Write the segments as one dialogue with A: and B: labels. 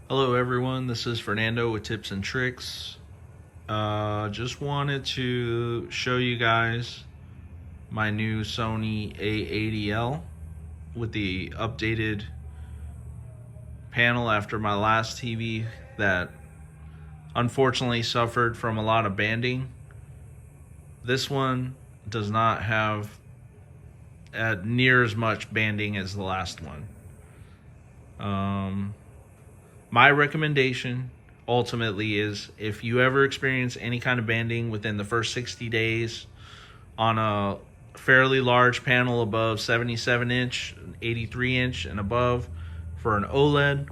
A: Hello everyone, this is Fernando with Tips and Tricks. Just wanted to show you guys my new Sony A80L with the updated panel after my last TV that unfortunately suffered from a lot of banding. This one does not have near as much banding as the last one. My recommendation ultimately is if you ever experience any kind of banding within the first 60 days on a fairly large panel above 77 inch, 83 inch and above for an OLED,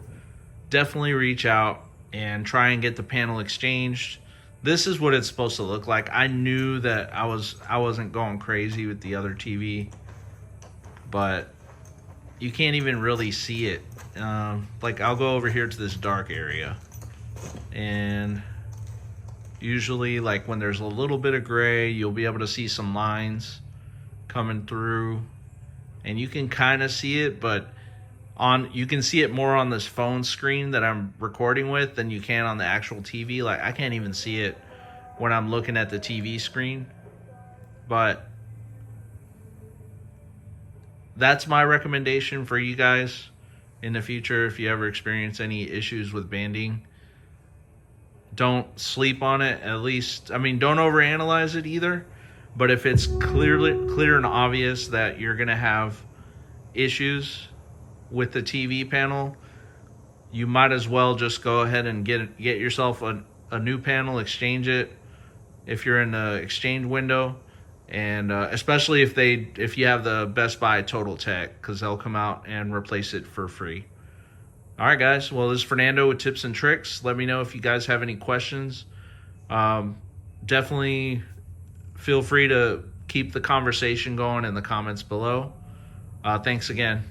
A: definitely reach out and try and get the panel exchanged. This is what it's supposed to look like. I knew that I wasn't going crazy with the other TV, but you can't even really see it. Like I'll go over here to this dark area, and usually like when there's a little bit of gray, you'll be able to see some lines coming through, and you can kind of see it, but you can see it more on this phone screen that I'm recording with than you can on the actual TV. Like I can't even see it when I'm looking at the TV screen, but that's my recommendation for you guys in the future. If you ever experience any issues with banding, don't sleep on it. At least, I mean, don't overanalyze it either, but if it's clear and obvious that you're gonna have issues with the TV panel, you might as well just go ahead and get yourself a new panel, exchange it if you're in the exchange window. And especially if you have the Best Buy Total Tech, because they'll come out and replace it for free. All right, guys. Well, this is Fernando with Tips and Tricks. Let me know if you guys have any questions. Definitely feel free to keep the conversation going in the comments below. Thanks again.